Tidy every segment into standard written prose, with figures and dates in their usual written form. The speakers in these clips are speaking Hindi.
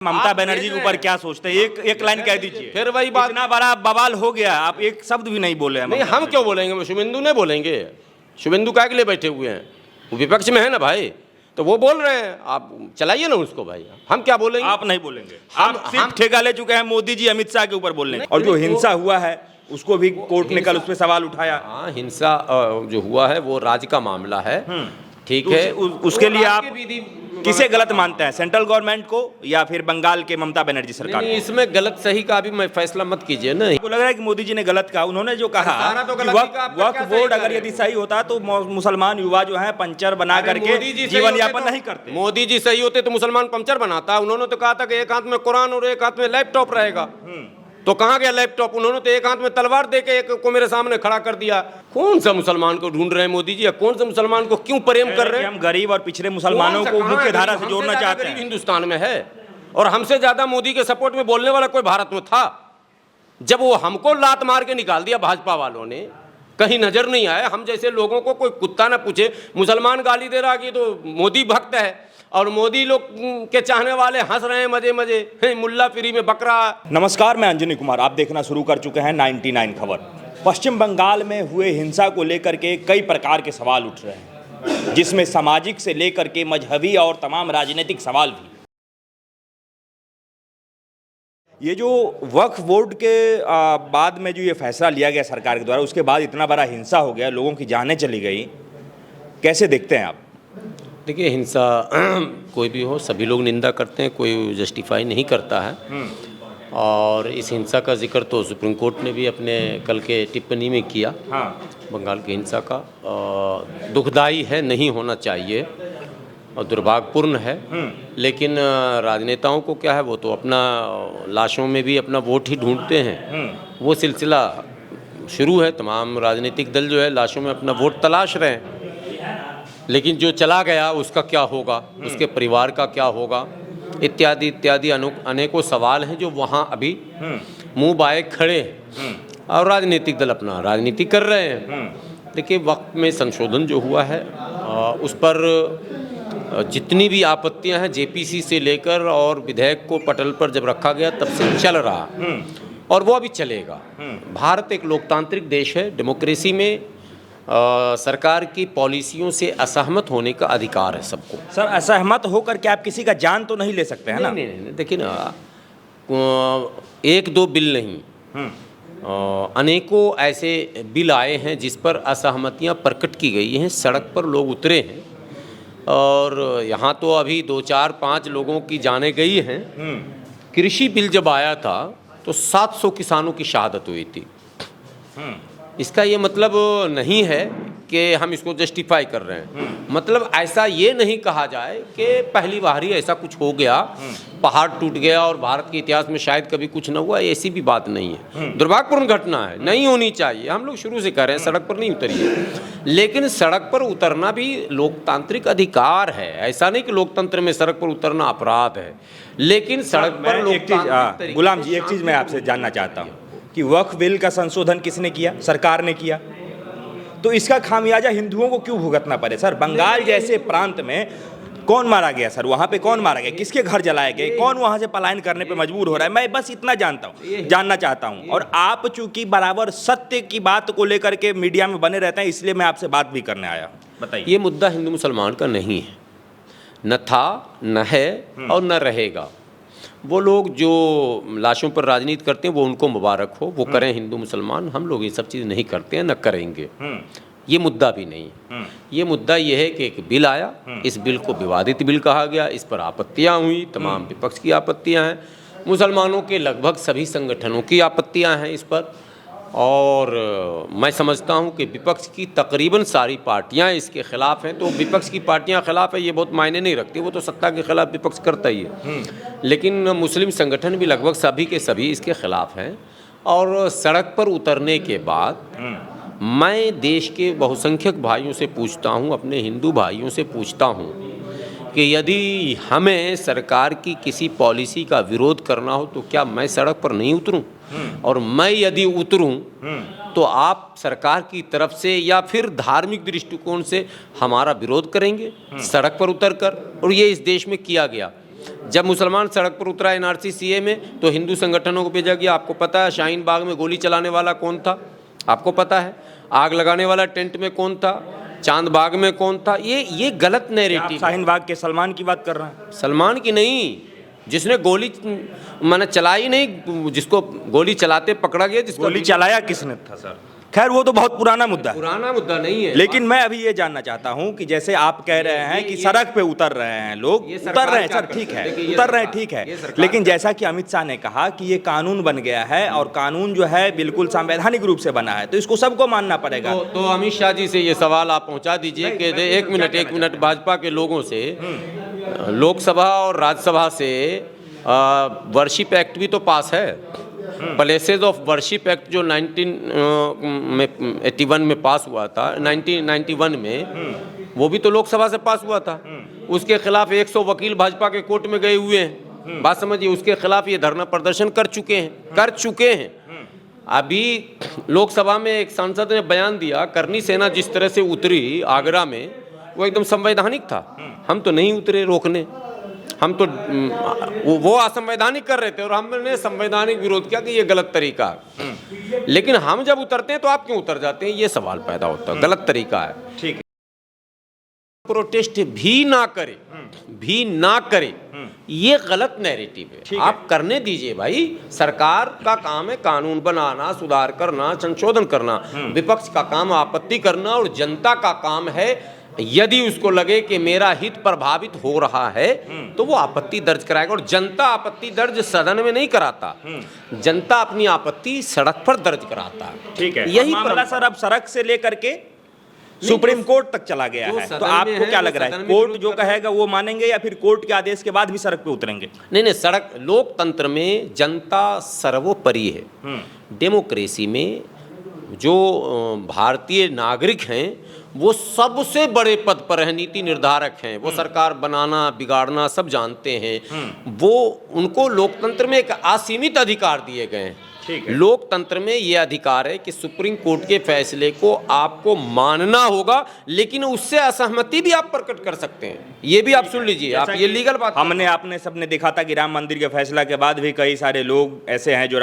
ममता बनर्जी के ऊपर क्या सोचते हैं? एक लाइन कह दीजिए। फिर वही बात, इतना बड़ा बवाल हो गया, आप एक शब्द भी नहीं बोले हैं। नहीं हम क्यों बोलेंगे, शुभेंदु नहीं बोलेंगे? शुभेंदु काय के लिए बैठे हुए हैं? वो विपक्ष में है ना भाई, तो वो बोल रहे हैं, आप चलाइए ना उसको भाई, हम क्या बोलेंगे? आप नहीं बोलेंगे, आप सिर्फ ठेका ले चुके हैं मोदी जी अमित शाह के ऊपर बोलने। और जो हिंसा हुआ है उसको भी कोर्ट ने कल उस पर सवाल उठाया। हाँ, हिंसा जो हुआ है वो राज्य का मामला है, ठीक है। उसके लिए आप किसे गलत मानते हैं, सेंट्रल गवर्नमेंट को या फिर बंगाल के ममता बनर्जी सरकार? नहीं, इसमें गलत सही का भी मैं फैसला मत कीजिए ना। आपको लग रहा है कि मोदी जी ने गलत कहा? उन्होंने जो कहा वक्फ बोर्ड अगर यदि सही होता तो मुसलमान युवा जो है पंचर बना करके जीवन यापन नहीं करते। मोदी जी सही होते तो मुसलमान पंचर बनाता। उन्होंने तो कहा था कि एक हाथ में कुरान और एक हाथ में लैपटॉप रहेगा, तो कहाँ गया लैपटॉप? उन्होंने तो एक हाथ में तलवार देके एक को मेरे सामने खड़ा कर दिया। कौन सा मुसलमान को ढूंढ रहे हैं मोदी जी, या कौन से मुसलमान को क्यों प्रेम कर रहे हैं? हम गरीब और पिछड़े मुसलमानों को मुख्य धारा से जोड़ना चाहते हैं। हिंदुस्तान में है, और हमसे ज्यादा मोदी के सपोर्ट में बोलने वाला कोई भारत में था? जब वो हमको लात मार के निकाल दिया भाजपा वालों ने, कहीं नजर नहीं आया। हम जैसे लोगों को कोई कुत्ता ना पूछे, मुसलमान गाली दे रहा कि तो मोदी भक्त है, और मोदी लोग के चाहने वाले हंस रहे हैं मजे मजे, मुल्ला फ्री में बकरा। नमस्कार, मैं अंजनी कुमार, आप देखना शुरू कर चुके हैं 99 खबर। पश्चिम बंगाल में हुए हिंसा को लेकर के कई प्रकार के सवाल उठ रहे हैं, जिसमें सामाजिक से लेकर के मजहबी और तमाम राजनीतिक सवाल भी। ये जो वक्फ बोर्ड के बाद में जो ये फैसला लिया गया सरकार के द्वारा, उसके बाद इतना बड़ा हिंसा हो गया, लोगों की जानें चली गई, कैसे देखते हैं आप? देखिए, हिंसा कोई भी हो, सभी लोग निंदा करते हैं, कोई जस्टिफाई नहीं करता है। और इस हिंसा का जिक्र तो सुप्रीम कोर्ट ने भी अपने कल के टिप्पणी में किया। बंगाल की हिंसा का दुखदाई है, नहीं होना चाहिए और दुर्भाग्यपूर्ण है। लेकिन राजनेताओं को क्या है, वो तो अपना लाशों में भी अपना वोट ही ढूंढते हैं। वो सिलसिला शुरू है, तमाम राजनीतिक दल जो है लाशों में अपना वोट तलाश रहे हैं। लेकिन जो चला गया उसका क्या होगा, उसके परिवार का क्या होगा, इत्यादि इत्यादि अनेकों सवाल हैं जो वहाँ अभी मुंह बाए खड़े हैं। और राजनीतिक दल अपना राजनीति कर रहे हैं। देखिए, वक्त में संशोधन जो हुआ है उस पर जितनी भी आपत्तियां हैं, जेपीसी से लेकर और विधेयक को पटल पर जब रखा गया तब से चल रहा, और वो अभी चलेगा। भारत एक लोकतांत्रिक देश है, डेमोक्रेसी में सरकार की पॉलिसियों से असहमत होने का अधिकार है सबको। सर, असहमत होकर के आप किसी का जान तो नहीं ले सकते हैं ना? नहीं, देखिए ना, एक दो बिल नहीं, अनेकों ऐसे बिल आए हैं जिस पर असहमतियां प्रकट की गई हैं, सड़क पर लोग उतरे हैं। और यहाँ तो अभी 2, 4, 5 लोगों की जानें गई हैं। कृषि बिल जब आया था तो 700 किसानों की शहादत हुई थी। इसका ये मतलब नहीं है कि हम इसको जस्टिफाई कर रहे हैं। मतलब ऐसा ये नहीं कहा जाए कि पहली बार ही ऐसा कुछ हो गया, पहाड़ टूट गया और भारत के इतिहास में शायद कभी कुछ ना हुआ, ऐसी भी बात नहीं है। दुर्भाग्यपूर्ण घटना है, नहीं होनी चाहिए। हम लोग शुरू से कह रहे हैं सड़क पर नहीं उतरिए, लेकिन सड़क पर उतरना भी लोकतांत्रिक अधिकार है। ऐसा नहीं कि लोकतंत्र में सड़क पर उतरना अपराध है, लेकिन सड़क पर लोकतांत्रिक। गुलाम जी, एक चीज़ मैं आपसे जानना चाहता हूँ कि वक्फ बिल का संशोधन किसने किया? सरकार ने किया। तो इसका खामियाजा हिंदुओं को क्यों भुगतना पड़े? सर, बंगाल जैसे प्रांत में कौन मारा गया? सर, वहाँ पे कौन मारा गया? किसके घर जलाए गए? कौन वहाँ से पलायन करने पे मजबूर हो रहा है? मैं बस इतना जानना चाहता हूँ। और आप चूंकि बराबर सत्य की बात को लेकर के मीडिया में बने रहते हैं, इसलिए मैं आपसे बात भी करने आया। बताइए। ये मुद्दा हिंदू मुसलमान का नहीं है, न था, न है और न रहेगा। वो लोग जो लाशों पर राजनीति करते हैं वो उनको मुबारक हो, वो करें हिंदू मुसलमान। हम लोग ये सब चीज़ नहीं करते हैं, न करेंगे। ये मुद्दा भी नहीं है। ये मुद्दा ये है कि एक बिल आया, इस बिल को विवादित बिल कहा गया, इस पर आपत्तियां हुई, तमाम विपक्ष की आपत्तियां हैं, मुसलमानों के लगभग सभी संगठनों की आपत्तियां हैं इस पर। और मैं समझता हूं कि विपक्ष की तकरीबन सारी पार्टियां इसके खिलाफ हैं। तो विपक्ष की पार्टियां खिलाफ है ये बहुत मायने नहीं रखती, वो तो सत्ता के खिलाफ विपक्ष करता ही है। लेकिन मुस्लिम संगठन भी लगभग सभी के सभी इसके खिलाफ हैं। और सड़क पर उतरने के बाद मैं देश के बहुसंख्यक भाइयों से पूछता हूं, अपने हिंदू भाइयों से पूछता हूं कि यदि हमें सरकार की किसी पॉलिसी का विरोध करना हो तो क्या मैं सड़क पर नहीं उतरूं? और मैं यदि उतरूं तो आप सरकार की तरफ से या फिर धार्मिक दृष्टिकोण से हमारा विरोध करेंगे सड़क पर उतरकर? और ये इस देश में किया गया। जब मुसलमान सड़क पर उतरा एनआरसी सीए में तो हिंदू संगठनों को भेजा गया। आपको पता है शाहीन बाग में गोली चलाने वाला कौन था, आपको पता है आग लगाने वाला टेंट में कौन था, चांद बाग में कौन था। ये गलत नैरेटिव। शाहीन बाग के सलमान की बात कर रहे हैं? सलमान की नहीं, जिसने गोली मैंने चलाई नहीं, जिसको गोली चलाते पकड़ा गया, जिसको गोली चलाया किसने था सर? खैर वो तो बहुत पुराना मुद्दा है, पुराना मुद्दा नहीं है। लेकिन मैं अभी ये जानना चाहता हूं कि जैसे आप कह रहे हैं कि सड़क पे उतर रहे हैं लोग, उतर रहे हैं सर, ठीक है, उतर रहे हैं, ठीक है, लेकिन जैसा कि अमित शाह ने कहा कि ये कानून बन गया है और कानून जो है बिल्कुल संवैधानिक रूप से बना है, तो इसको सबको मानना पड़ेगा। तो अमित शाह जी से ये सवाल आप पहुंचा दीजिए कि एक मिनट भाजपा के लोगों से, लोकसभा और राज्यसभा से वर्शिप एक्ट भी तो पास है। प्लेसेस ऑफ वर्शिप एक्ट जो 1981 में पास हुआ था, 1991 में, वो भी तो लोकसभा से पास हुआ था। उसके खिलाफ 100 वकील भाजपा के कोर्ट में गए हुए हैं, बात समझिए। उसके खिलाफ ये धरना प्रदर्शन कर चुके हैं। अभी लोकसभा में एक सांसद ने बयान दिया, करनी सेना जिस तरह से उतरी आगरा में वो एकदम संवैधानिक था, हम तो नहीं उतरे रोकने, हम तो वो असंवैधानिक कर रहे थे और हमने संवैधानिक विरोध किया कि ये गलत तरीका है। लेकिन हम जब उतरते हैं तो आप क्यों उतर जाते हैं, ये सवाल पैदा होता है। गलत तरीका है, ठीक है। प्रोटेस्ट भी ना करे ये गलत नैरेटिव है। आप करने दीजिए भाई, सरकार का काम है कानून बनाना, सुधार करना, संशोधन करना। विपक्ष का काम आपत्ति करना और जनता का काम है यदि उसको लगे कि मेरा हित प्रभावित हो रहा है तो वो आपत्ति दर्ज कराएगा। और जनता आपत्ति दर्ज सदन में नहीं कराता, जनता अपनी आपत्ति सड़क पर दर्ज कराता है। ठीक है, यही मामला सर अब सड़क से लेकर के सुप्रीम कोर्ट तक चला गया है, तो आपको क्या लग रहा है, कोर्ट जो कहेगा वो मानेंगे या फिर कोर्ट के आदेश के बाद भी सड़क पे उतरेंगे? नहीं, सड़क, लोकतंत्र में जनता सर्वोपरि है। डेमोक्रेसी में जो भारतीय नागरिक हैं वो सबसे बड़े पद पर है, नीति निर्धारक हैं, वो सरकार बनाना बिगाड़ना सब जानते हैं। वो उनको लोकतंत्र में एक असीमित अधिकार दिए गए हैं। लोकतंत्र में ये अधिकार है कि सुप्रीम कोर्ट के फैसले को आपको मानना होगा, लेकिन उससे असहमति भी आप प्रकट कर सकते हैं। ये भी आप सुन लीजिए, आप ये लीगल बात। आपने सबने देखा था कि राम मंदिर के फैसला के बाद भी कई सारे लोग ऐसे हैं जो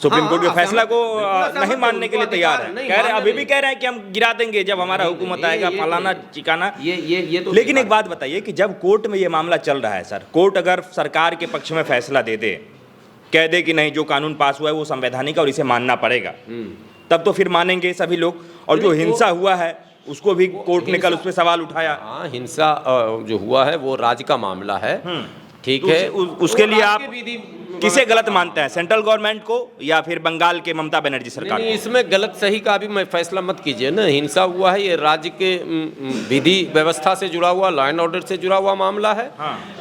सुप्रीम कोर्ट के फैसला को नहीं मानने के लिए तैयार है, कह रहे अभी भी कह रहे हैं कि हम गिरा देंगे जब हमारा हुकूमत आएगा, फलाना चिकाना। ये तो लेकिन एक बात बताइए कि जब कोर्ट में ये मामला चल रहा है सर, कोर्ट अगर सरकार के पक्ष में फैसला दे दे, कह दे कि नहीं जो कानून पास हुआ है वो संवैधानिक और इसे मानना पड़ेगा, तब तो फिर मानेंगे सभी लोग। और जो हिंसा हुआ है उसको भी कोर्ट ने कल उस पर सवाल उठाया। हाँ, हिंसा जो हुआ है वो राज्य का मामला है, ठीक है। उसके लिए आप किसे गलत मानते हैं, सेंट्रल गवर्नमेंट को या फिर बंगाल के ममता बनर्जी सरकार को? इसमें गलत सही का भी मैं फैसला मत कीजिए ना। हिंसा हुआ है, ये राज्य के विधि व्यवस्था से जुड़ा हुआ, लॉ एंड ऑर्डर से जुड़ा हुआ मामला है।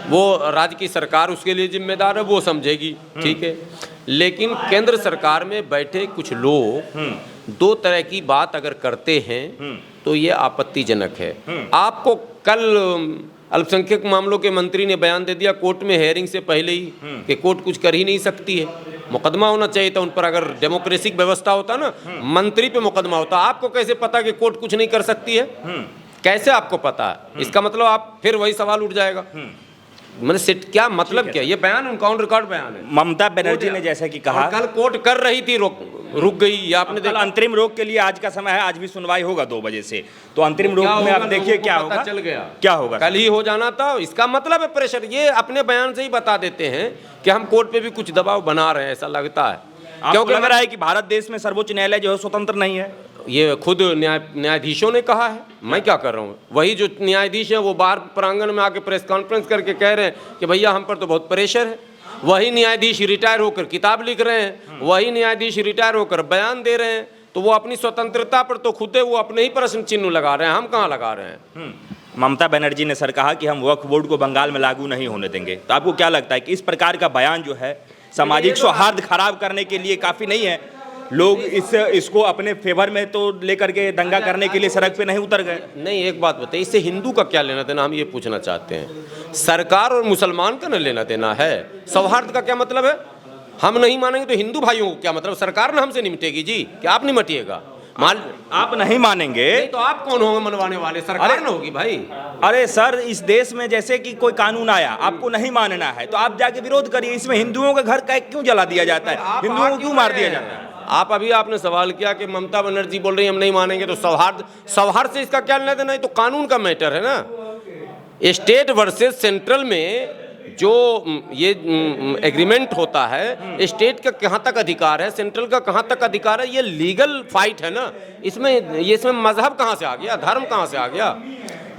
वो राज्य की सरकार उसके लिए जिम्मेदार है, वो समझेगी, ठीक है। लेकिन केंद्र सरकार में बैठे कुछ लोग दो तरह की बात अगर करते हैं तो ये आपत्तिजनक है। आपको कल अल्पसंख्यक मामलों के मंत्री ने बयान दे दिया कोर्ट में हेयरिंग से पहले ही कि कोर्ट कुछ कर ही नहीं सकती है, मुकदमा होना चाहिए था उन पर। अगर डेमोक्रेटिक व्यवस्था होता ना, मंत्री पे मुकदमा होता। आपको कैसे पता कि कोर्ट कुछ नहीं कर सकती है? कैसे आपको पता है? इसका मतलब आप फिर वही सवाल उठ जाएगा, मैंने क्या मतलब क्या? ये बयान उनका ऑन रिकॉर्ड बयान है। ममता बनर्जी ने जैसा कि कहा कल कोर्ट कर रही थी, रुक गई। या आपने देखा अंतरिम रोक के लिए आज का समय है, आज भी सुनवाई होगा 2 बजे से, तो अंतरिम रोक में आप देखिए क्या होगा। चल गया, क्या होगा, कल ही हो जाना था। इसका मतलब है प्रेशर। ये अपने बयान से ही बता देते हैं कि हम कोर्ट पे भी कुछ दबाव बना रहे हैं, ऐसा लगता है। क्योंकि लग रहा है कि भारत देश में सर्वोच्च न्यायालय जो है स्वतंत्र नहीं है। ये खुद न्यायाधीशों ने कहा है, मैं क्या कर रहा हूँ। वही जो न्यायाधीश हैं वो बाहर प्रांगण में आके प्रेस कॉन्फ्रेंस करके कह रहे हैं कि भैया हम पर तो बहुत प्रेशर है। वही न्यायाधीश रिटायर होकर किताब लिख रहे हैं, वही न्यायाधीश रिटायर होकर बयान दे रहे हैं। तो वो अपनी स्वतंत्रता पर तो खुद वो अपने ही प्रश्न चिन्ह लगा रहे हैं, हम कहाँ लगा रहे हैं। ममता बनर्जी ने सर कहा कि हम वक्फ बोर्ड को बंगाल में लागू नहीं होने देंगे, तो आपको क्या लगता है कि इस प्रकार का बयान जो है सामाजिक सौहार्द खराब करने के लिए काफ़ी नहीं है? लोग इसको अपने फेवर में तो लेकर के दंगा करने के लिए सड़क पे नहीं उतर गए। नहीं, एक बात बताइए, इससे हिंदू का क्या लेना देना, हम ये पूछना चाहते हैं। सरकार और मुसलमान का न लेना देना है। सौहार्द का क्या मतलब है? हम नहीं मानेंगे तो हिंदू भाइयों को क्या मतलब? सरकार ना हमसे निपटेगी जी, क्या आप निपटिएगा? मान आप नहीं मानेंगे नहीं तो आप कौन होंगे मनवाने वाले? सरकार न होगी भाई। अरे सर, इस देश में जैसे कि कोई कानून आया, आपको नहीं मानना है तो आप जाके विरोध करिए। इसमें हिंदुओं के घर का क्यों जला दिया जाता है, हिंदुओं को क्यों मार दिया जाता है? आप अभी आपने सवाल किया कि ममता बनर्जी बोल रही हम नहीं मानेंगे, तो सौहार्द से इसका क्या लेना देना है? तो कानून का मैटर है ना। स्टेट वर्सेस सेंट्रल में जो ये एग्रीमेंट होता है, स्टेट का कहाँ तक अधिकार है, सेंट्रल का कहाँ तक अधिकार है, ये लीगल फाइट है ना। इसमें मजहब कहाँ से आ गया, धर्म कहाँ से आ गया?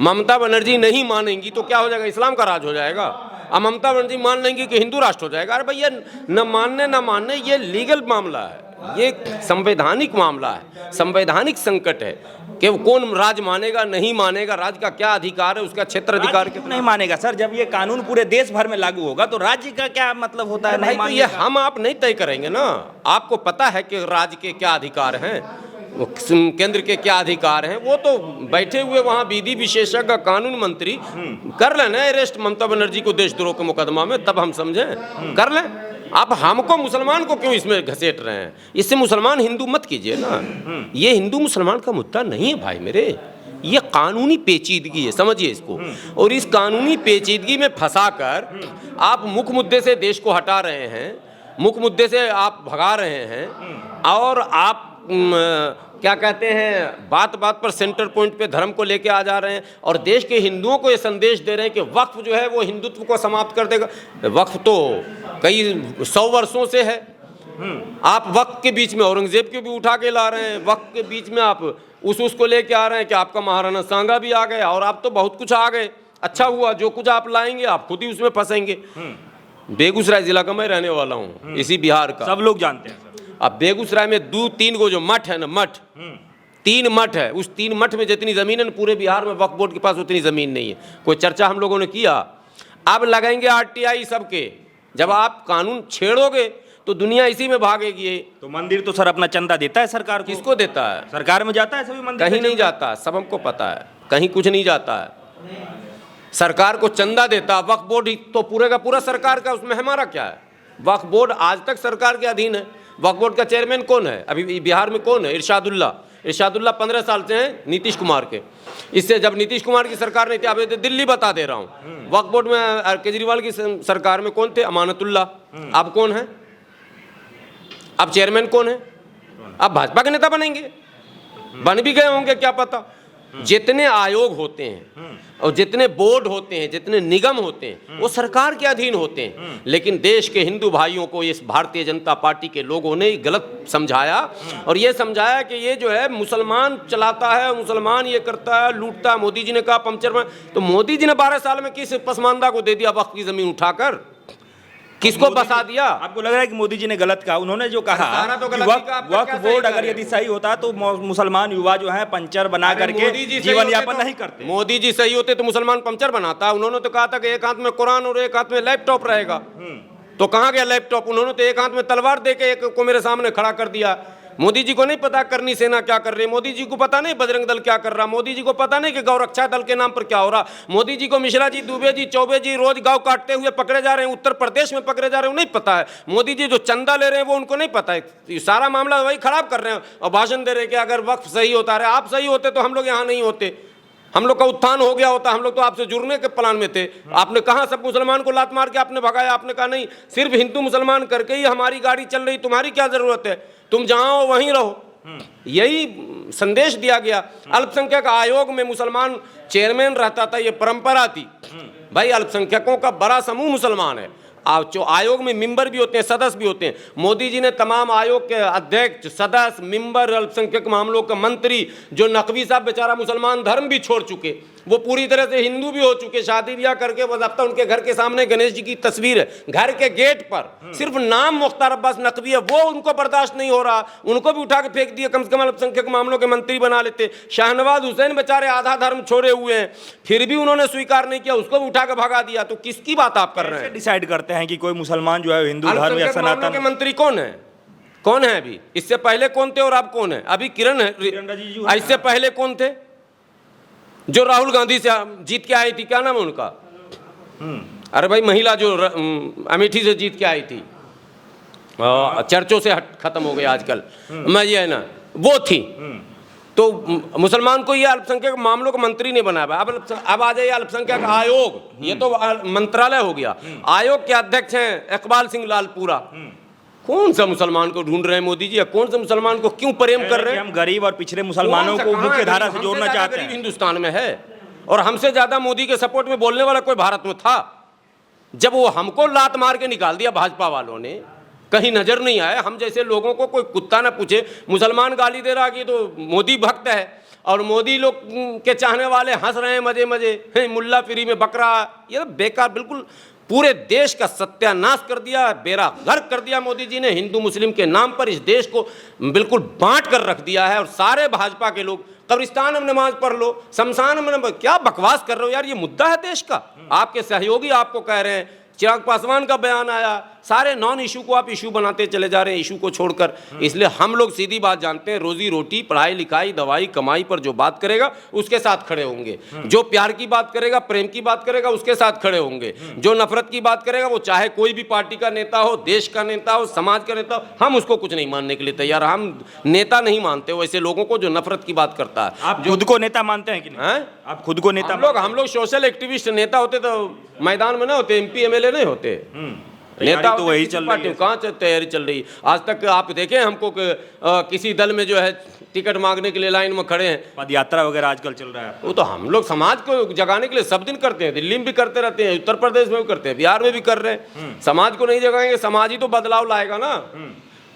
ममता बनर्जी नहीं मानेंगी तो क्या हो जाएगा? इस्लाम का राज हो जाएगा। अब ममता बनर्जी मान लेंगी कि हिंदू राष्ट्र हो जाएगा। अरे भैया, न मानने ये लीगल मामला है, ये संवैधानिक मामला है, संवैधानिक संकट है कि कौन राज मानेगा नहीं मानेगा, राज का क्या अधिकार है, उसका क्षेत्र अधिकार क्यों नहीं मानेगा सर? जब ये कानून पूरे देश भर में लागू होगा तो राज्य का क्या मतलब होता है? नहीं तो ये हम आप नहीं तय करेंगे ना। आपको पता है कि राज्य के क्या अधिकार हैं, केंद्र के क्या अधिकार हैं, वो तो बैठे हुए वहाँ विधि विशेषज्ञ कानून मंत्री कर लेना अरेस्ट ममता बनर्जी को देशद्रोह के मुकदमा में, तब हम समझें, कर लें। आप हमको मुसलमान को क्यों इसमें घसीट रहे हैं? इससे मुसलमान हिंदू मत कीजिए ना। ये हिंदू मुसलमान का मुद्दा नहीं है भाई मेरे, ये कानूनी पेचीदगी है, समझिए इसको। और इस कानूनी पेचीदगी में फंसाकर आप मुख्य मुद्दे से देश को हटा रहे हैं, मुख्य मुद्दे से आप भगा रहे हैं, और आप क्या कहते हैं, बात बात पर सेंटर पॉइंट पे धर्म को लेके आ जा रहे हैं, और देश के हिंदुओं को ये संदेश दे रहे हैं कि वक्फ जो है वो हिंदुत्व को समाप्त कर देगा। वक्फ तो कई 100 वर्षों से है। आप वक्फ के बीच में औरंगजेब को भी उठा के ला रहे हैं, वक्फ के बीच में आप उसको लेके आ रहे हैं कि आपका महाराणा सांगा भी आ गए, और आप तो बहुत कुछ आ गए। अच्छा हुआ, जो कुछ आप लाएंगे आप खुद ही उसमें फंसेंगे। बेगूसराय जिला का मैं रहने वाला हूँ, इसी बिहार का, सब लोग जानते हैं। अब बेगूसराय में 2-3 को जो मठ है ना, मठ 3 मठ है, उस 3 मठ में जितनी जमीन है पूरे बिहार में वक्फ बोर्ड के पास उतनी जमीन नहीं है। कोई चर्चा हम लोगों ने किया? अब लगाएंगे RTI सबके। जब आप कानून छेड़ोगे तो दुनिया इसी में भागेगी। तो मंदिर तो सर अपना चंदा देता है सरकार को। किसको देता है? सरकार में जाता है सभी मंदिर? कहीं नहीं जाता, सब हमको पता है, कहीं कुछ नहीं जाता है। सरकार को चंदा देता वक्फ बोर्ड तो पूरे का पूरा सरकार का, उसमें हमारा क्या है? वक्फ बोर्ड आज तक सरकार के अधीन है। वक्फ बोर्ड का चेयरमैन कौन है अभी बिहार में? कौन है? इरशादुल्ला 15 साल से हैं नीतीश कुमार के। इससे जब नीतीश कुमार की सरकार नहीं थी, अभी दिल्ली बता दे रहा हूँ, वक्फ बोर्ड में केजरीवाल की सरकार में कौन थे? अमानतुल्ला। अब कौन है? अब चेयरमैन कौन है? अब भाजपा के नेता बनेंगे, बन भी गए होंगे, क्या पता। जितने आयोग होते हैं और जितने बोर्ड होते हैं, जितने निगम होते हैं, वो सरकार के अधीन होते हैं। लेकिन देश के हिंदू भाइयों को इस भारतीय जनता पार्टी के लोगों ने गलत समझाया, और ये समझाया कि ये जो है मुसलमान चलाता है, मुसलमान ये करता है, लूटता है। मोदी जी ने कहा पंचर में, तो मोदी जी ने 12 साल में किस पसमानदा को दे दिया वक्फ की जमीन उठाकर? किसको बसा दिया? आपको लग रहा है कि मोदी जी ने गलत कहा? उन्होंने जो कहा तो कि वक्फ बोर्ड अगर यदि सही होता तो मुसलमान युवा जो है पंचर बना करके जीवन यापन नहीं करते। मोदी जी सही होते तो मुसलमान पंचर बनाता। उन्होंने तो कहा था कि एक हाथ में कुरान और एक हाथ में लैपटॉप रहेगा। तो कहाँ गया लैपटॉप? उन्होंने तो एक हाथ में तलवार दे के एक को मेरे सामने खड़ा कर दिया। मोदी जी को नहीं पता करनी सेना क्या कर रही है, मोदी जी को पता नहीं बजरंग दल क्या कर रहा, मोदी जी को पता नहीं कि गौरक्षा दल के नाम पर क्या हो रहा। मोदी जी को मिश्रा जी, दुबे जी, चौबे जी रोज गांव काटते हुए पकड़े जा रहे हैं, उत्तर प्रदेश में पकड़े जा रहे हैं, नहीं पता है। मोदी जी जो चंदा ले रहे हैं वो उनको नहीं पता है। सारा मामला वही खराब कर रहे हैं और भाषण दे रहे हैं कि अगर वक्फ सही होता है। आप सही होते तो हम लोग यहाँ नहीं होते, हम लोग का उत्थान हो गया होता, हम लोग तो आपसे जुड़ने के प्लान में थे। आपने कहा सब मुसलमान को लात मार के आपने भगाया, आपने कहा नहीं सिर्फ हिंदू मुसलमान करके ही हमारी गाड़ी चल रही, तुम्हारी क्या जरूरत है, तुम जहां हो वहीं रहो। यही संदेश दिया गया। अल्पसंख्यक आयोग में मुसलमान चेयरमैन रहता था, ये परंपरा थी। भाई अल्पसंख्यकों का बड़ा समूह मुसलमान है, जो आयोग में मेंबर भी होते हैं, सदस्य भी होते हैं। मोदी जी ने तमाम आयोग के अध्यक्ष, सदस्य, मेंबर, अल्पसंख्यक मामलों के मंत्री, जो नकवी साहब बेचारा मुसलमान धर्म भी छोड़ चुके, वो पूरी तरह से हिंदू भी हो चुके, शादी ब्याह करके बस अब तक उनके घर के सामने गणेश जी की तस्वीर है, घर के गेट पर सिर्फ नाम मुख्तार अब्बास नकवी है, वो उनको बर्दाश्त नहीं हो रहा, उनको भी उठा के फेंक दिए। कम से कम अल्पसंख्यक मामलों के मंत्री बना लेते। शाहनवाज हुसैन बेचारे आधा धर्म छोड़े हुए हैं, फिर भी उन्होंने स्वीकार नहीं किया, उसको भी उठा के भगा दिया। तो किसकी बात आप कर रहे हैं? डिसाइड करते हैं कि कोई मुसलमान जो है हिंदू धर्म या सनातन के मंत्री कौन है? कौन है अभी? इससे पहले कौन थे और अब कौन है? अभी किरण है। इससे पहले कौन थे? जो राहुल गांधी से जीत के आई थी, क्या नाम है उनका? अरे भाई महिला जो अमेठी से जीत के आई थी, चर्चों से खत्म हो गई आजकल। मैं ये है ना, वो थी। तो मुसलमान को ये अल्पसंख्यक मामलों का मंत्री नहीं बनाया। अब आ जाइए अल्पसंख्यक आयोग, ये तो मंत्रालय हो गया। आयोग के अध्यक्ष हैं इकबाल सिंह लालपुरा। कौन सा मुसलमान को ढूंढ रहे हैं मोदी जी, या कौन सा मुसलमान को क्यों प्रेम कर रहे हैं? हम गरीब और पिछड़े मुसलमानों को मुख्य धारा से जोड़ना चाहते हैं। हिंदुस्तान में है, और हमसे ज्यादा मोदी के सपोर्ट में बोलने वाला कोई भारत में था? जब वो हमको लात मार के निकाल दिया भाजपा वालों ने, कहीं नजर नहीं आया। हम जैसे लोगों को कोई कुत्ता ना पूछे, मुसलमान गाली दे रहा कि तो मोदी भक्त है, और मोदी लोग के चाहने वाले हंस रहे हैं मजे मजे, मुल्ला फ्री में बकरा। ये बेकार, बिल्कुल पूरे देश का सत्यानाश कर दिया, बेड़ा गर्क कर दिया मोदी जी ने। हिंदू मुस्लिम के नाम पर इस देश को बिल्कुल बांट कर रख दिया है। और सारे भाजपा के लोग कब्रिस्तान में नमाज पढ़ लो, शमशान में, क्या बकवास कर रहे हो यार? ये मुद्दा है देश का। आपके सहयोगी आपको कह रहे हैं, चिराग पासवान का बयान आया, सारे नॉन इशू को आप इशू बनाते चले जा रहे हैं, इशू को छोड़कर। इसलिए हम लोग सीधी बात जानते हैं, रोजी रोटी, पढ़ाई लिखाई, दवाई कमाई पर जो बात करेगा उसके साथ खड़े होंगे। जो प्यार की बात करेगा, प्रेम की बात करेगा, उसके साथ खड़े होंगे। जो नफरत की बात करेगा, वो चाहे कोई भी पार्टी का नेता हो, देश का नेता हो, समाज का नेता हो, हम उसको कुछ नहीं मानने के लिए तैयार। हम नेता नहीं मानते वैसे लोगों को जो नफरत की बात करता है। आप खुद को नेता मानते हैं कि नहीं? आप खुद को नेता? हम लोग सोशल एक्टिविस्ट। नेता होते तो मैदान में ना होते, MP MLA नहीं होते। नेता तो वही चल रही है। कहाँ तैयारी चल रही? आज तक आप देखें हमको किसी दल में जो है टिकट मांगने के लिए लाइन में खड़े हैं? पद यात्रा वगैरह आजकल चल रहा है। वो तो हम लोग समाज को जगाने के लिए सब दिन करते हैं। दिल्ली में भी करते रहते हैं, उत्तर प्रदेश में भी करते हैं, बिहार में भी कर रहे हैं। समाज को नहीं जगाएंगे, समाज ही तो बदलाव लाएगा ना।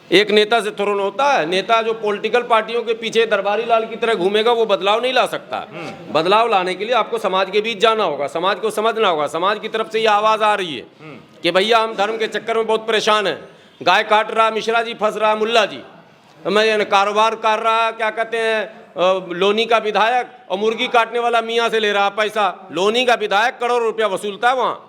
एक नेता से थोड़ा होता है। नेता जो पॉलिटिकल पार्टियों के पीछे दरबारी लाल की तरह घूमेगा वो बदलाव नहीं ला सकता। बदलाव लाने के लिए आपको समाज के बीच जाना होगा, समाज को समझना होगा। समाज की तरफ से ये आवाज़ आ रही है कि भैया हम धर्म के चक्कर में बहुत परेशान हैं। गाय काट रहा मिश्रा जी, फंस रहा मुल्ला जी, मैं कारोबार कर रहा, क्या कहते हैं, लोनी का विधायक, और मुर्गी काटने वाला मियाँ से ले रहा पैसा। लोनी का विधायक करोड़ रुपया वसूलता है वहाँ।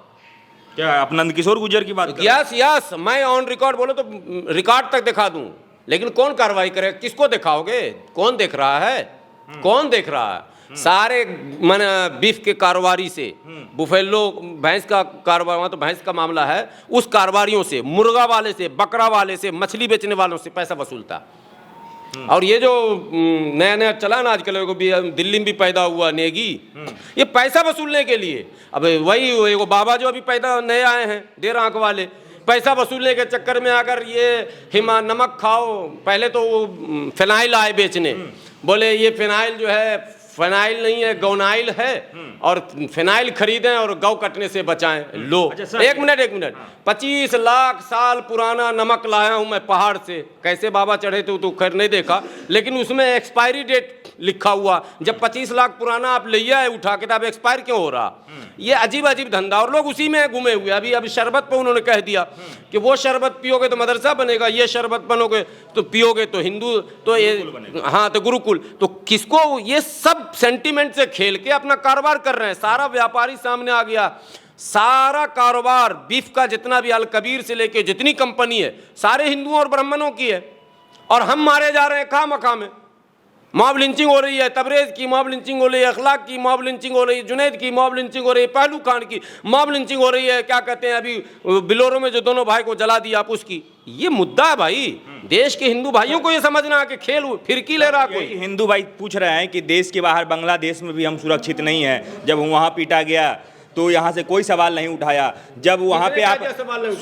क्या आप नंदकिशोर गुर्जर की बात? यस, मैं ऑन रिकॉर्ड बोलो तो रिकॉर्ड तक दिखा दूं, लेकिन कौन कार्रवाई करे? किसको दिखाओगे? कौन देख रहा है? कौन देख रहा है? सारे मैंने बीफ के कारोबारी से, बुफेलो भैंस का कारोबार, वहाँ तो भैंस का मामला है, उस कारोबारियों से, मुर्गा वाले से, बकरा वाले से, मछली बेचने वालों से पैसा वसूलता। और ये जो नया नया चला ना आजकल, दिल्ली में भी पैदा हुआ नेगी, ये पैसा वसूलने के लिए। अब वही वो बाबा जो अभी पैदा नए आए हैं, 1.5 आंख वाले, पैसा वसूलने के चक्कर में अगर ये नमक खाओ, पहले तो वो फिनाइल आए बेचने, बोले ये फिनाइल जो है फिनाइल नहीं है, गौनाइल है, और फिनाइल खरीदें और गौ कटने से बचाएं। लो एक मिनट, 25 लाख साल पुराना नमक लाया हूं मैं पहाड़ से। कैसे बाबा चढ़े थे तो खैर नहीं देखा, लेकिन उसमें एक्सपायरी डेट लिखा हुआ। जब 25 लाख पुराना आप ले आए उठा के, तब एक्सपायर क्यों हो रहा? ये अजीब अजीब धंधा, और लोग उसी में घुमे हुए। अभी शरबत पे उन्होंने कह दिया कि वो शरबत पियोगे तो मदरसा बनेगा, ये शरबत बनोगे तो पियोगे तो हिंदू, तो ये हाँ तो गुरुकुल। तो किसको? ये सब सेंटीमेंट से खेल के अपना कारोबार कर रहे हैं। सारा व्यापारी सामने आ गया। सारा कारोबार बीफ का जितना भी अल कबीर से लेके जितनी कंपनी है, सारे हिंदुओं और ब्राह्मणों की है। और हम मारे जा रहे हैं खामखा में। मॉब लिंचिंग हो रही है, तबरेज की मॉब लिंचिंग हो रही है, अखलाक की मॉब लिंचिंग हो रही है, जुनैद की मॉब लिंचिंग हो रही है, पहलू खान की मॉब लिंचिंग हो रही है, क्या कहते हैं अभी बिलोरो में जो दोनों भाई को जला दिया आप, उसकी। ये मुद्दा है भाई। देश के हिंदू भाइयों को ये समझना है कि खेल फिरकी ले रहा कोई। हिंदू भाई पूछ रहे हैं कि देश के बाहर बांग्लादेश में भी हम सुरक्षित नहीं है। जब वहाँ पीटा गया तो यहाँ से कोई सवाल नहीं उठाया। जब वहाँ पे आप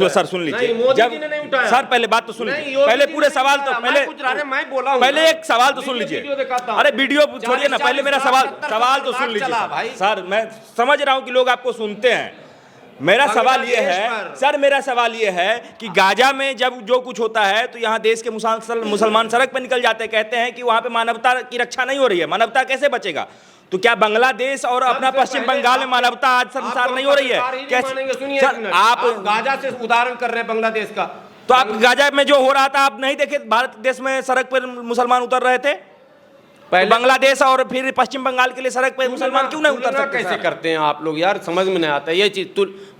सर सुन लीजिए, जब सर पहले बात तो सुन लीजिए, पहले पूरे सवाल तो पहले एक सवाल तो सुन लीजिए। अरे वीडियो छोड़िए ना, पहले मेरा सवाल तो सुन लीजिए। सर मैं समझ रहा हूँ कि लोग आपको सुनते हैं। मेरा सवाल ये है सर, मेरा सवाल ये है कि गाजा में जब जो कुछ होता है तो यहाँ देश के मुसलमान सड़क पर निकल जाते हैं, कहते हैं कि वहाँ पे मानवता की रक्षा नहीं हो रही है। मानवता कैसे बचेगा? तो क्या बांग्लादेश और अपना पश्चिम बंगाल में मानवता आज संसार नहीं हो रही है? कैसे? आप गाजा से उदाहरण कर रहे हैं बांग्लादेश का, तो आप गाजा में जो हो रहा था आप नहीं देखे? भारत देश में सड़क पर मुसलमान उतर रहे थे। तो बांग्लादेश और फिर पश्चिम बंगाल के लिए सड़क पर मुसलमान क्यों नहीं उतर सकते? कैसे करते हैं आप लोग यार, समझ में नहीं आता ये चीज।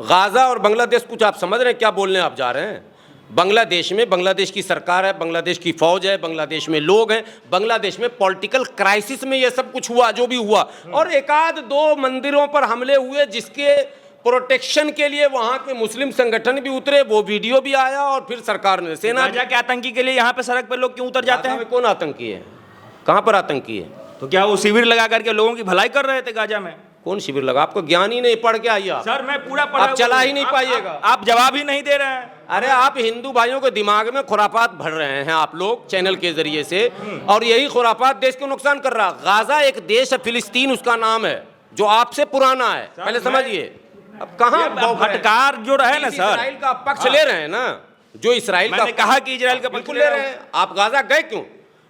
गाजा और बांग्लादेश कुछ आप समझ रहे हैं क्या बोलने आप जा रहे हैं? बांग्लादेश में बांग्लादेश की सरकार है, बांग्लादेश की फौज है, बांग्लादेश में लोग हैं, बांग्लादेश में पॉलिटिकल क्राइसिस में ये सब कुछ हुआ जो भी हुआ। और एकाध 2 मंदिरों पर हमले हुए जिसके प्रोटेक्शन के लिए वहां के मुस्लिम संगठन भी उतरे, वो वीडियो भी आया, और फिर सरकार ने सेना के आतंकी के लिए यहाँ पे सड़क पे लोग क्यों उतर जाते हैं? कौन आतंकी है? कहाँ पर आतंकी है? तो क्या वो शिविर लगा करके लोगों की भलाई कर रहे थे गाजा में? कौन शिविर लगा? आपको ज्ञान ही नहीं, पढ़ के आइए आप। सर मैं पूरा पढ़ा, आप चला ही नहीं पाइएगा। आप जवाब ही नहीं दे रहे हैं। अरे आप हिंदू भाइयों के दिमाग में खुरापात भर रहे हैं आप लोग चैनल के जरिए से, और यही खुरापात देश को नुकसान कर रहा है। गाजा एक देश है, फिलिस्तीन उसका नाम है, जो आपसे पुराना है, पहले समझिए। अब कहाँ भटकार जो रहे ना सर, इस्राइल का पक्ष ले रहे हैं ना, जो इस्राइल का, मैंने कहा कि इजराइल का पक्ष बिल्कुल ले रहे हैं। आप गाजा गए क्यों?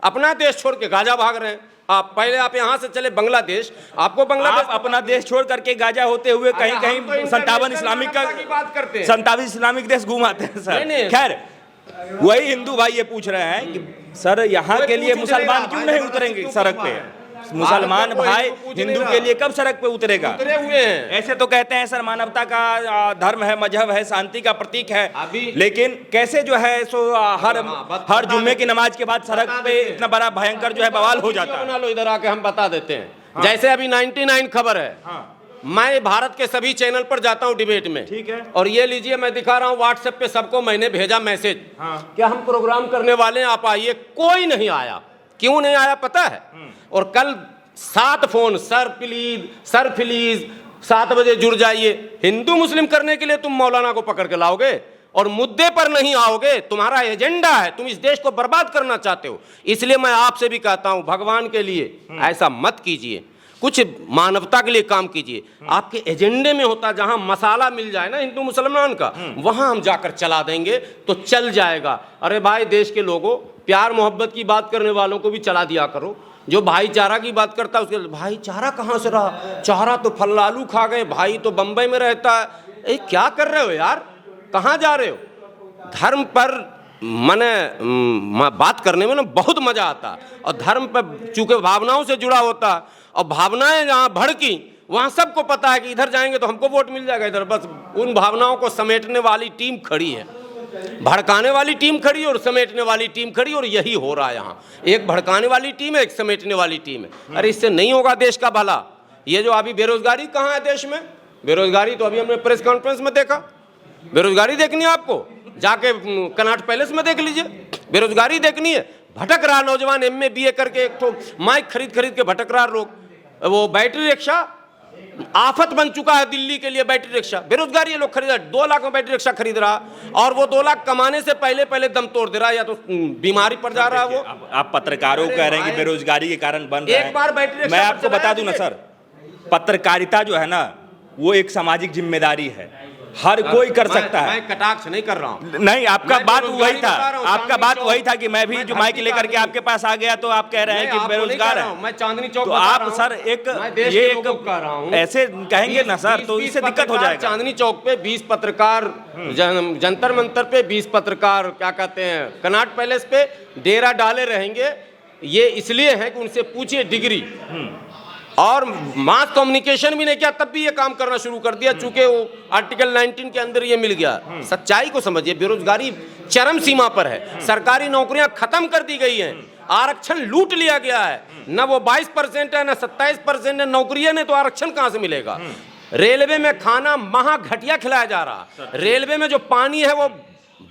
अपना देश छोड़ के गाजा भाग रहे हैं। आप पहले आप यहाँ से चले बांग्लादेश, आपको बांग्लादेश, आप अपना देश छोड़ करके गाजा होते हुए कहीं कहीं 57 इस्लामिक का बात करते हैं, 57 इस्लामिक देश घुमाते हैं सर। खैर वही हिंदू भाई ये पूछ रहे हैं कि सर यहाँ के लिए मुसलमान क्यों नहीं उतरेंगे सड़क पे? मुसलमान भाई हिंदू के लिए कब सड़क पे उतरेगा? उतरे हुए हैं। ऐसे तो कहते हैं सर मानवता का धर्म है, मजहब है, शांति का प्रतीक है, लेकिन कैसे जो है सो हर जुम्मे की नमाज के बाद सड़क पे इतना बड़ा भयंकर जो है बवाल हो जाता है। बना लो, इधर आके हम बता देते हैं। जैसे अभी 99 खबर है, मैं भारत के सभी चैनल पर जाता हूं डिबेट में, ठीक है, और ये लीजिए मैं दिखा रहा हूं व्हाट्सएप पे सबको मैंने भेजा मैसेज, क्या हम प्रोग्राम करने वाले हैं, आप आइए। कोई नहीं आया। क्यों नहीं आया पता है? और कल 7 फोन, सर प्लीज 7 बजे जुड़ जाइए। हिंदू मुस्लिम करने के लिए तुम मौलाना को पकड़ के लाओगे और मुद्दे पर नहीं आओगे। तुम्हारा एजेंडा है, तुम इस देश को बर्बाद करना चाहते हो। इसलिए मैं आपसे भी कहता हूं, भगवान के लिए ऐसा मत कीजिए, कुछ मानवता के लिए काम कीजिए। आपके एजेंडे में होता जहां मसाला मिल जाए ना हिंदू मुसलमान का, वहां हम जाकर चला देंगे तो चल जाएगा। अरे भाई, देश के लोगों, प्यार मोहब्बत की बात करने वालों को भी चला दिया करो। जो भाईचारा की बात करता है उसके, भाईचारा कहाँ से रहा? चारा तो फल्लालू खा गए, भाई तो बंबई में रहता है। क्या कर रहे हो यार? कहाँ जा रहे हो? धर्म पर बात करने में ना बहुत मजा आता है, और धर्म पर चूंकि भावनाओं से जुड़ा होता है, और भावनाएं जहाँ भड़की वहाँ सबको पता है कि इधर जाएंगे तो हमको वोट मिल जाएगा। इधर बस उन भावनाओं को समेटने वाली टीम खड़ी है, भड़काने वाली टीम खड़ी और समेटने वाली टीम खड़ी, और यही हो रहा है यहाँ। एक भड़काने वाली टीम है, एक समेटने वाली टीम है। अरे इससे नहीं होगा देश का भला। ये जो अभी बेरोजगारी कहाँ है देश में? बेरोजगारी तो अभी हमने प्रेस कॉन्फ्रेंस में देखा। बेरोजगारी देखनी है आपको, जाके कनॉट पैलेस में देख लीजिए। बेरोजगारी देखनी है, भटक रहा नौजवान MA BA करके, एक तो माइक खरीद के भटक रहा लोग। वो बैटरी रिक्शा आफत बन चुका है दिल्ली के लिए, बैटरी रिक्शा। बेरोजगारी, लोग खरीद रहा, 2 लाख में बैटरी रिक्शा खरीद रहा, और वो 2 लाख कमाने से पहले दम तोड़ दे रहा, या तो बीमारी पड़ जा रहा है वो। आप पत्रकारों को कह रहे हैं कि बेरोजगारी के कारण बन रहा है। एक बार बैटरी रिक्शा मैं आपको बता दूं ना सर, पत्रकारिता जो है ना वो एक सामाजिक जिम्मेदारी है, हर कोई कर सकता है। मैं कटाक्ष नहीं कर रहा हूँ। नहीं, आपका बात वही था, आपका बात वही था कि मैं भी जो माइक लेकर के आपके पास आ गया तो आप कह रहे हैं कि बेरोजगार है। मैं चांदनी चौक तो आप सर ऐसे कहेंगे ना सर, तो इससे दिक्कत हो जाएगा। चांदनी चौक पे 20 पत्रकार, जंतर मंतर पे 20 पत्रकार, क्या कहते हैं, कनॉट पैलेस पे डेरा डाले रहेंगे। ये इसलिए है कि उनसे पूछिए डिग्री, और मास कम्युनिकेशन भी नहीं किया, तब भी ये काम करना शुरू कर दिया, चूंकि वो आर्टिकल 19 के अंदर ये मिल गया। सच्चाई को समझिए, बेरोजगारी चरम सीमा पर है, सरकारी नौकरियां खत्म कर दी गई हैं, आरक्षण लूट लिया गया है। न वो 22% है, न 27% है। नौकरियां ने तो आरक्षण कहां से मिलेगा? रेलवे में खाना महा घटिया खिलाया जा रहा। रेलवे में जो पानी है वो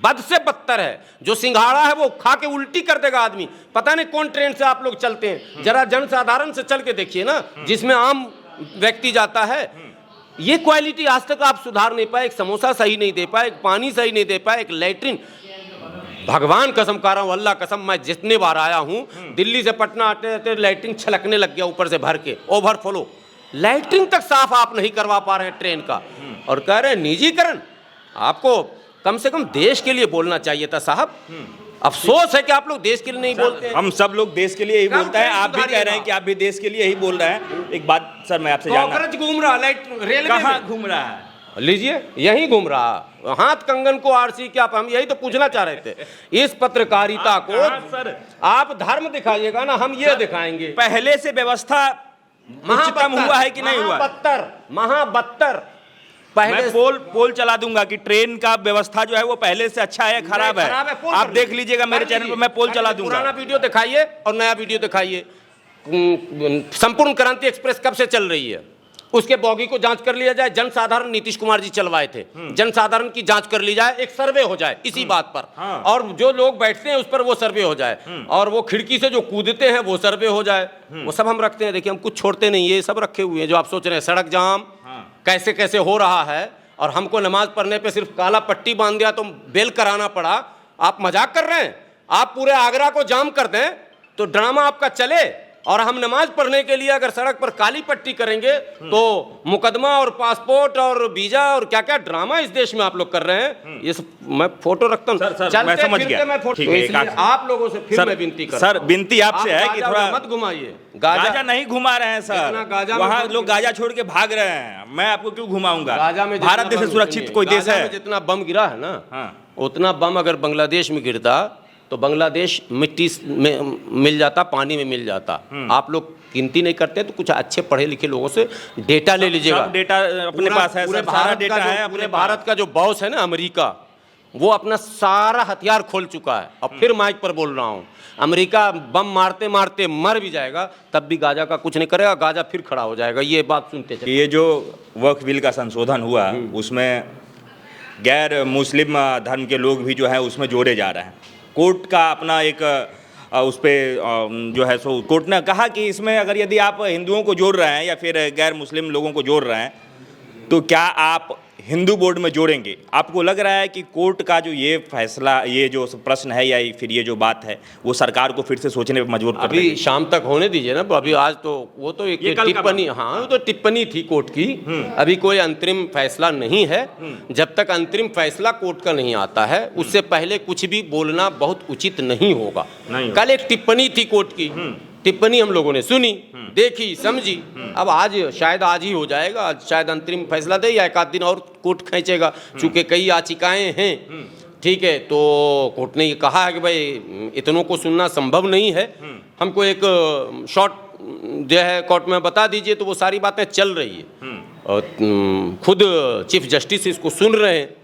बद से बदतर है, जो सिंघाड़ा है वो खा के उल्टी कर देगा आदमी। पता नहीं कौन ट्रेन से आप लोग चलते हैं, जरा जनसाधारण से चल के देखिए ना, जिसमें आम व्यक्ति जाता है। ये क्वालिटी आज तक आप सुधार नहीं पाए। एक समोसा सही नहीं दे पाए, एक पानी सही नहीं दे पाए, एक लैट्रिन। भगवान कसम खा रहा हूं, अल्लाह कसम, मैं जितने बार आया हूं दिल्ली से पटना आते आते लैट्रिन छलकने लग गया ऊपर से भर के, ओवरफ्लो। लैट्रिन तक साफ आप नहीं करवा पा रहे हैं ट्रेन का, और कह रहे हैं निजीकरण। आपको कम से कम देश के लिए बोलना चाहिए था साहब। अफसोस है कि आप लोग देश के लिए नहीं बोलते हैं। हम सब लोग देश के लिए ही बोलते हैं। आप भी कह रहे हैं कि आप भी देश के लिए ही बोल रहे हैं। एक बात सर मैं आपसे जानना, घूम रहा रेलवे कहाँ घूम रहा है? लीजिए, यही घूम रहा, हाथ कंगन को आरसी क्या। हम यही तो पूछना चाह रहे थे। इस पत्रकारिता को सर आप धर्म दिखाइएगा ना, हम ये दिखाएंगे। पहले से व्यवस्था उच्चतम हुआ है कि नहीं हुआ? महाबत्तर। मैं पोल चला दूंगा कि ट्रेन का व्यवस्था जो है वो पहले से अच्छा है, खराब है। आप देख लीजिएगा मेरे चैनल पर, मैं पोल चला दूंगा। पुराना वीडियो दिखाइए और नया वीडियो दिखाइए। संपूर्ण क्रांति एक्सप्रेस कब से चल रही है? उसके बॉगी को जांच कर लिया जाए। जनसाधारण नीतीश कुमार जी चलवाए थे, जनसाधारण की जांच कर ली जाए, एक सर्वे हो जाए इसी बात पर, और जो लोग बैठते हैं उस पर वो सर्वे हो जाए, और वो खिड़की से जो कूदते हैं वो सर्वे हो जाए। वो सब हम रखते हैं। देखिए, हम कुछ छोड़ते नहीं, ये सब रखे हुए हैं जो आप सोच रहे हैं। सड़क जाम कैसे कैसे हो रहा है, और हमको नमाज पढ़ने पे सिर्फ काला पट्टी बांध दिया तो बेल कराना पड़ा। आप मजाक कर रहे हैं? आप पूरे आगरा को जाम कर दें तो ड्रामा आपका चले, और हम नमाज पढ़ने के लिए अगर सड़क पर काली पट्टी करेंगे तो मुकदमा और पासपोर्ट और वीजा और क्या क्या ड्रामा इस देश में आप लोग कर रहे हैं। ये सब मैं फोटो रखता हूँ। सर, मैं समझ गया। मैं फोटो, ठीक है, इसलिए आप लोगों से फिर मैं विनती करता हूं। सर, विनती आपसे है कि थोड़ा मत घुमाइए। गाजा नहीं घुमा रहे हैं जितना सर, गाजा में वहाँ घुस- लोग गाजा छोड़ के भाग रहे हैं, मैं आपको क्यों घुमाऊंगा? गाजा में जितना भारत देश से बम- सुरक्षित सुनिए, कोई देश गाजा है? में जितना बम गिरा है ना, हाँ। उतना बम अगर बांग्लादेश में गिरता तो बांग्लादेश मिट्टी में मिल जाता, पानी में मिल जाता। आप लोग गिनती नहीं करते तो कुछ अच्छे पढ़े लिखे लोगों से डेटा ले लीजिएगा। सब डेटा अपने पास है सर, सारा डेटा है अपने पूरे भारत का जो बॉस है ना अमेरिका, वो अपना सारा हथियार खोल चुका है। अब फिर माइक पर बोल रहा हूँ, अमेरिका बम मारते मारते मर भी जाएगा तब भी गाजा का कुछ नहीं करेगा, गाजा फिर खड़ा हो जाएगा। ये बात सुनते कि ये जो वक्फ बिल का संशोधन हुआ उसमें गैर मुस्लिम धर्म के लोग भी जो है उसमें जोड़े जा रहे हैं। कोर्ट का अपना एक उस पर जो है सो कोर्ट ने कहा कि इसमें अगर यदि आप हिंदुओं को जोड़ रहे हैं या फिर गैर मुस्लिम लोगों को जोड़ रहे हैं तो क्या आप हिंदू बोर्ड में जोड़ेंगे? आपको लग रहा है कि कोर्ट का जो ये फैसला, ये जो प्रश्न है या फिर ये जो बात है, वो सरकार को फिर से सोचने पर मजबूर कर अभी देगी? शाम तक होने दीजिए ना। अभी आज तो वो तो एक ये कल का टिप्पणी, हाँ वो तो टिप्पणी थी कोर्ट की। अभी कोई अंतरिम फैसला नहीं है। जब तक अंतरिम फैसला कोर्ट का नहीं आता है उससे पहले कुछ भी बोलना बहुत उचित नहीं होगा। नहीं। कल एक टिप्पणी थी कोर्ट की, टिप्पणी हम लोगों ने सुनी, देखी, समझी। अब आज शायद आज ही हो जाएगा, आज शायद अंतरिम फैसला दे या एक आध दिन और कोर्ट खींचेगा, चूंकि कई याचिकाएं हैं। ठीक है, तो कोर्ट ने ये कहा है कि भाई इतनों को सुनना संभव नहीं है, हमको एक शॉर्ट जो है कोर्ट में बता दीजिए। तो वो सारी बातें चल रही है और खुद चीफ जस्टिस इसको सुन रहे हैं।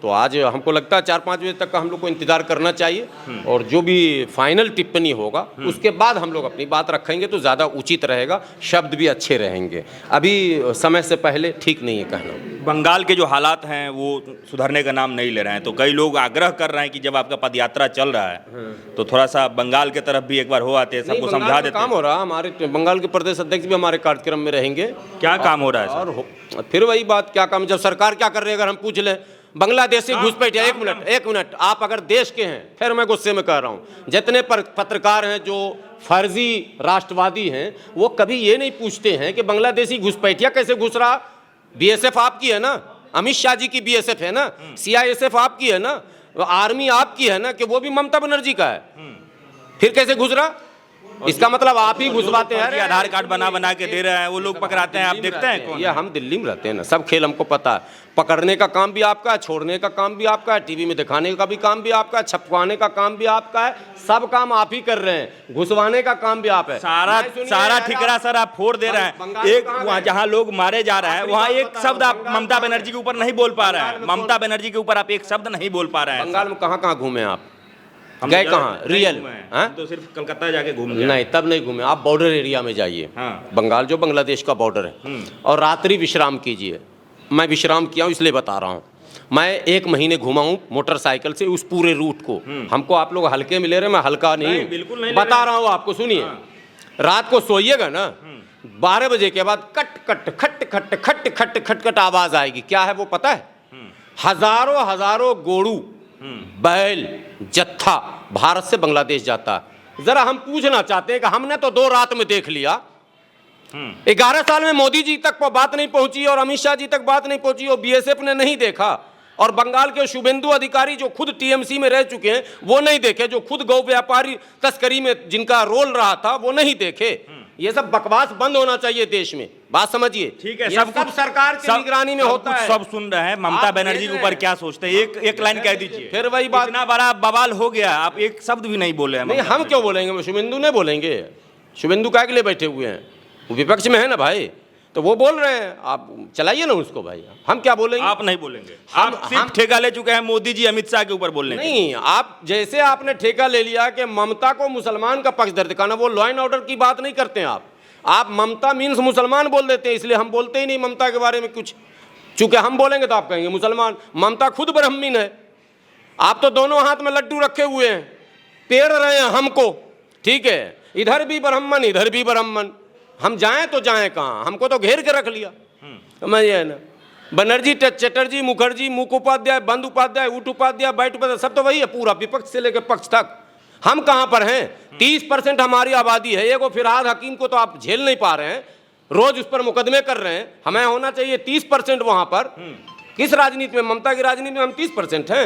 तो आज हमको लगता है 4-5 बजे तक का हम लोग को इंतजार करना चाहिए, और जो भी फाइनल टिप्पणी होगा उसके बाद हम लोग अपनी बात रखेंगे तो ज़्यादा उचित रहेगा, शब्द भी अच्छे रहेंगे। अभी समय से पहले ठीक नहीं है कहना। बंगाल के जो हालात हैं वो सुधरने का नाम नहीं ले रहे हैं, तो कई लोग आग्रह कर रहे हैं कि जब आपका पदयात्रा चल रहा है तो थोड़ा सा बंगाल के तरफ भी एक बार हो आते हैं, सबको समझा देते काम हैं। हो रहा, हमारे बंगाल के प्रदेश अध्यक्ष भी हमारे कार्यक्रम में रहेंगे। क्या काम हो रहा है सर? और फिर वही बात, क्या काम, जब सरकार क्या कर रही है अगर हम पूछ लें। बांग्लादेशी घुसपैठिया, एक मिनट, आप अगर देश के हैं, फिर मैं गुस्से में कह रहा हूं, जितने पत्रकार हैं जो फर्जी राष्ट्रवादी हैं वो कभी ये नहीं पूछते हैं कि बांग्लादेशी घुसपैठिया कैसे घुस रहा। बीएसएफ आपकी है ना, अमित शाह जी की बीएसएफ है ना, सीआईएसएफ आपकी है ना, आर्मी आपकी है ना, कि वो भी ममता बनर्जी का है, फिर कैसे घुस रहा? इसका मतलब आप ही घुसवाते हैं। आधार कार्ड बना के दे रहे हैं, वो लोग पकड़ाते हैं, आप देखते हैं कौन? ये हम दिल्ली में रहते हैं ना, सब खेल हमको पता है। पकड़ने का काम भी आपका है, छोड़ने का काम भी आपका है, टीवी में दिखाने का भी काम भी आपका है, छपवाने का काम भी आपका है, सब काम आप ही कर रहे हैं, घुसवाने का काम भी आप है। सारा ठिकरा सर आप फोड़ दे रहे हैं। एक वहाँ जहाँ लोग मारे जा रहे हैं वहाँ एक शब्द आप ममता बनर्जी के ऊपर नहीं बोल पा रहे हैं, ममता बनर्जी के ऊपर आप एक शब्द नहीं बोल पा रहे हैं। बंगाल में कहाँ घूमे आप? हम गए तो कहाँ? रियल तो सिर्फ कलकत्ता जाके घूम गए। नहीं, तब नहीं घूमे। आप बॉर्डर एरिया में जाइए, बंगाल जो बांग्लादेश का बॉर्डर है, और रात्रि विश्राम कीजिए। मैं विश्राम किया हूँ इसलिए बता रहा हूँ। मैं 1 महीने घुमा हूँ मोटरसाइकिल से उस पूरे रूट को। हमको आप लोग हल्के में ले रहे, मैं हल्का नहीं, बिल्कुल नहीं बता रहा हूँ आपको। सुनिए, रात को सोइएगा ना, 12 बजे के बाद कट कट खट खट खट खट खट खट आवाज आएगी। क्या है वो पता है? हजारों गोरू बैल जत्था भारत से बांग्लादेश जाता है। जरा हम पूछना चाहते हैं कि हमने तो 2 रात में देख लिया, 11 साल में मोदी जी तक बात नहीं पहुंची और अमित शाह जी तक बात नहीं पहुंची और बीएसएफ ने नहीं देखा, और बंगाल के शुभेंदु अधिकारी जो खुद टीएमसी में रह चुके हैं वो नहीं देखे, जो खुद गौ व्यापारी तस्करी में जिनका रोल रहा था वो नहीं देखे। ये सब बकवास बंद होना चाहिए देश में, बात समझिए। ठीक है, सब सरकार की निगरानी में होता है। सब सुन रहे हैं। ममता बनर्जी के ऊपर क्या सोचते हैं? एक लाइन कह दीजिए। फिर वही बात, इतना बड़ा बवाल हो गया, आप एक शब्द भी नहीं बोले हैं। नहीं, हम क्यों बोलेंगे? शुभेंदु नहीं बोलेंगे? शुभेंदु काय के लिए बैठे हुए हैं? वो विपक्ष में है ना भाई, तो वो बोल रहे हैं, आप चलाइए ना उसको भाई। हम क्या बोलेंगे? आप नहीं बोलेंगे। आप सिर्फ ठेका ले चुके हैं मोदी जी अमित शाह के ऊपर बोलने के। नहीं, आप जैसे आपने ठेका ले लिया कि ममता को मुसलमान का पक्षधर दिखाना, वो लॉ एंड ऑर्डर की बात नहीं करते हैं आप। आप ममता मीन्स मुसलमान बोल देते हैं, इसलिए हम बोलते ही नहीं ममता के बारे में कुछ, चूंकि हम बोलेंगे तो आप कहेंगे मुसलमान। ममता खुद ब्राह्मण है, आप तो दोनों हाथ में लड्डू रखे हुए हैं, पेड़ रहे हैं हमको, ठीक है, इधर भी ब्राह्मण इधर भी ब्राह्मण, हम जाएं तो जाएं कहाँ, हमको तो घेर के रख लिया। समझिए ना, बनर्जी, चटर्जी, मुखर्जी, मुखोपाध्याय, बंदोपाध्याय, उठोपाध्याय, बैठ उपाध्याय, सब तो वही है, पूरा विपक्ष से लेकर पक्ष तक। हम कहाँ पर हैं? 30% हमारी आबादी है। एगो फिरहाद हकीम को तो आप झेल नहीं पा रहे हैं, रोज उस पर मुकदमे कर रहे हैं। हमें होना चाहिए 30% वहां पर। किस राजनीति में? ममता की राजनीति में हम 30% हैं।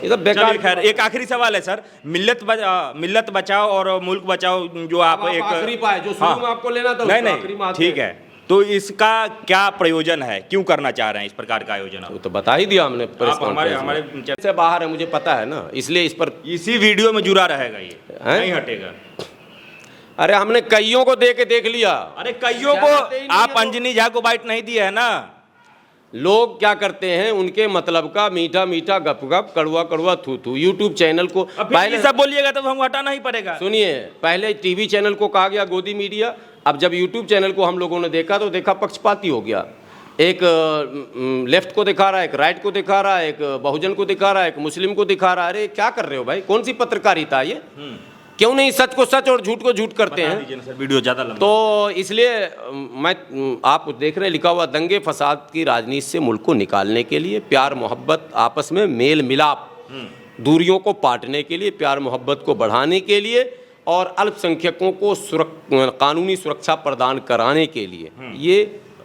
ये सब बेकार। चलिए खैर, एक आखिरी सवाल है सर, मिल्लत बचाओ और मुल्क बचाओ जो आप एक आखिरी पाए जो शुरू में आपको लेना था, नहीं उसको आखिरी में नहीं आते ठीक हैं। है, तो इसका क्या प्रयोजन है, क्यों करना चाह रहे हैं इस प्रकार का आयोजन आप? वो तो बता ही दिया हमने प्रेस आप हमारे कॉन्फ्रेंस में। से बाहर है, मुझे पता है ना, इसलिए इस पर इसी वीडियो में जुड़ा रहेगा, ये हैं? नहीं हटेगा। अरे हमने कईयों को दे के देख लिया। अरे कईयों को आप अंजनी झा को बाइट नहीं दिया है ना। लोग क्या करते हैं, उनके मतलब का मीठा मीठा गप गप, कड़वा कड़वा थू थू। यूट्यूब चैनल को पहले सब बोलिएगा तो हमको हटाना ही पड़ेगा। सुनिए, पहले टीवी चैनल को कहा गया गोदी मीडिया, अब जब यूट्यूब चैनल को हम लोगों ने देखा तो देखा पक्षपाती हो गया। एक लेफ्ट को दिखा रहा है, एक राइट को दिखा रहा है, एक बहुजन को दिखा रहा है, एक मुस्लिम को दिखा रहा है। अरे क्या कर रहे हो भाई, कौन सी पत्रकारिता ये? क्यों नहीं सच को सच और झूठ को झूठ करते हैं? सर वीडियो ज्यादा लंबा। तो इसलिए मैं, आप देख रहे हैं लिखा हुआ, दंगे फसाद की राजनीति से मुल्क को निकालने के लिए, प्यार मोहब्बत, आपस में मेल मिलाप, दूरियों को पाटने के लिए, प्यार मोहब्बत को बढ़ाने के लिए और अल्पसंख्यकों को कानूनी सुरक्षा प्रदान कराने के लिए ये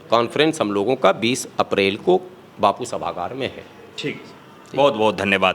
कॉन्फ्रेंस हम लोगों का 20 अप्रैल को बापू सभागार में है। ठीक, बहुत बहुत धन्यवाद।